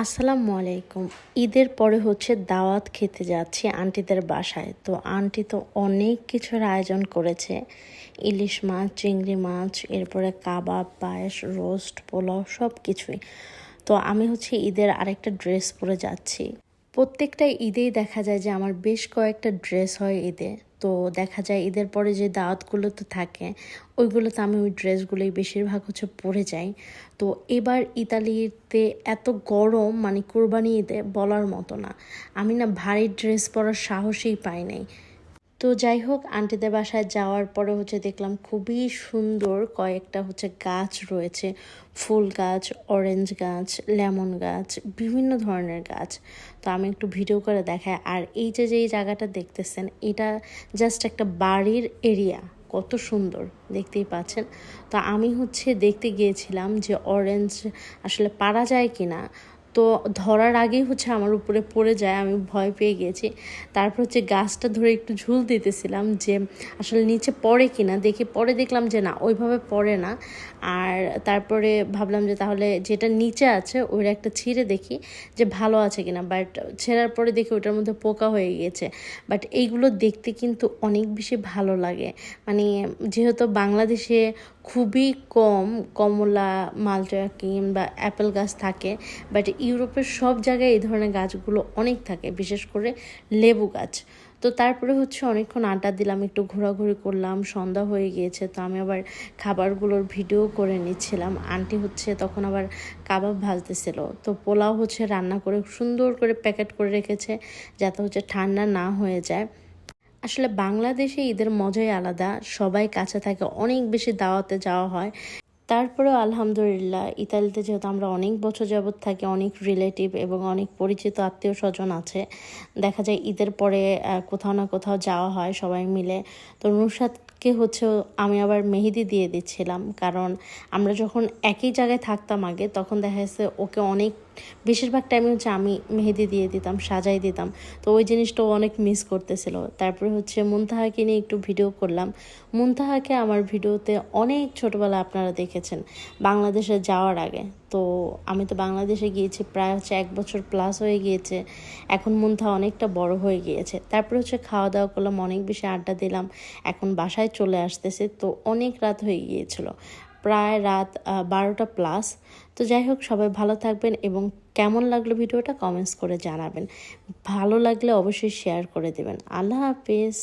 আসসালামু আলাইকুম। ঈদের পরে দাওয়াত খেতে যাচ্ছি আন্টিদের বাসায়। তো আন্টি তো অনেক কিছুর আয়োজন করেছে। ইলিশ মাছ, চিংড়ি মাছ, এরপরে কাবাব, পায়েস, রোস্ট, পোলাও সব কিছুই। তো আমি ঈদের আরেকটা ড্রেস পরে যাচ্ছি। প্রত্যেকটা ঈদেই দেখা যায় যে আমার বেশ কয়েকটা ড্রেস হয় ঈদে। তো দেখা যায় ঈদের পরে যে দাওয়াতগুলো তো থাকে ওইগুলোতে আমি ওই ড্রেসগুলোই বেশিরভাগ পরে যাই। তো এবার ইতালিতে এত গরম, মানে কোরবানি ঈদে বলার মতো না। আমি না ভারী ড্রেস পরার সাহসই পাই নাই। তো যাই হোক, আন্টিদের বাসায় যাওয়ার পরে দেখলাম খুবই সুন্দর কয়েকটা গাছ রয়েছে। ফুল গাছ, অরেঞ্জ গাছ, লেমন গাছ, বিভিন্ন ধরনের গাছ। তো আমি একটু ভিডিও করে দেখাই। আর এই যে যেই জায়গাটা দেখতেছেন, এটা জাস্ট একটা বাড়ির এরিয়া। কত সুন্দর দেখতেই পাচ্ছেন। তো আমি দেখতে গিয়েছিলাম যে অরেঞ্জ আসলে পারা যায় কিনা। তো ধরার আগেই আমার উপরে পড়ে যায়, আমি ভয় পেয়ে গেছি। তারপর গাছটা ধরে একটু ঝুল দিতেছিলাম যে আসলে নিচে পড়ে কিনা দেখি। পরে দেখলাম যে না, ওইভাবে পড়ে না। আর তারপরে ভাবলাম যে তাহলে যেটা নিচে আছে ওইটা একটা ছিঁড়ে দেখি যে ভালো আছে কিনা। বাট ছেঁড়ার পরে দেখি ওটার মধ্যে পোকা হয়ে গিয়েছে। বাট এইগুলো দেখতে কিন্তু অনেক বেশি ভালো লাগে। মানে যেহেতু বাংলাদেশে খুবই কম কমলা, মালটা কিংবা অ্যাপেল গাছ থাকে, বাট ইউরোপের সব জায়গায় এই ধরনের গাছগুলো অনেক থাকে, বিশেষ করে লেবু গাছ। তো তারপরে অনেকক্ষণ আড্ডা দিলাম, একটু ঘোরাঘুরি করলাম, সন্ধ্যা হয়ে গিয়েছে। তো আমি আবার খাবারগুলোর ভিডিও করে নিচ্ছিলাম। আন্টি তখন আবার কাবাব ভাজতেছিল। তো পোলাও রান্না করে সুন্দর করে প্যাকেট করে রেখেছে, যাতে ঠান্ডা না হয়ে যায়। আসলে বাংলাদেশে ঈদের মজাই আলাদা, সবাই কাছে থাকে, অনেক বেশি দাওয়াতে যাওয়া হয়। তারপরেও আলহামদুলিল্লাহ, ইতালিতে যেহেতু আমরা অনেক বছর যাবৎ থাকি, অনেক রিলেটিভ এবং অনেক পরিচিত আত্মীয় স্বজন আছে। দেখা যায় ঈদের পরে কোথাও না কোথাও যাওয়া হয় সবাই মিলে। তো নুসরাতকে আমি আবার মেহেদি দিয়ে দিচ্ছিলাম, কারণ আমরা যখন একই জায়গায় থাকতাম আগে, তখন দেখা যাচ্ছে ওকে অনেক বেশিরভাগ টাইমে আমি মেহেদি দিয়ে দিতাম, সাজাই দিতাম। তো ওই জিনিসটাও অনেক মিস করতেছিল। তারপরে মুনতাহাকে নিয়ে একটু ভিডিও করলাম। মুনতাহাকে আমার ভিডিওতে অনেক ছোটোবেলা আপনারা দেখেছেন, বাংলাদেশে যাওয়ার আগে। তো আমি তো বাংলাদেশে গিয়েছি প্রায় 1 বছর প্লাস হয়ে গিয়েছে। এখন মুনতাহা অনেকটা বড় হয়ে গিয়েছে। তারপরে খাওয়া দাওয়া করলাম, অনেক বেশি আড্ডা দিলাম। এখন বাসায় চলে আসতেছে। তো অনেক রাত হয়ে গিয়েছিল, প্রায় রাত 12টা প্লাস। তো যাই হোক, সবাই ভালো থাকবেন এবং কেমন লাগলো ভিডিওটা কমেন্টস করে জানাবেন। ভালো লাগলে অবশ্যই শেয়ার করে দেবেন। আল্লাহ হাফিজ।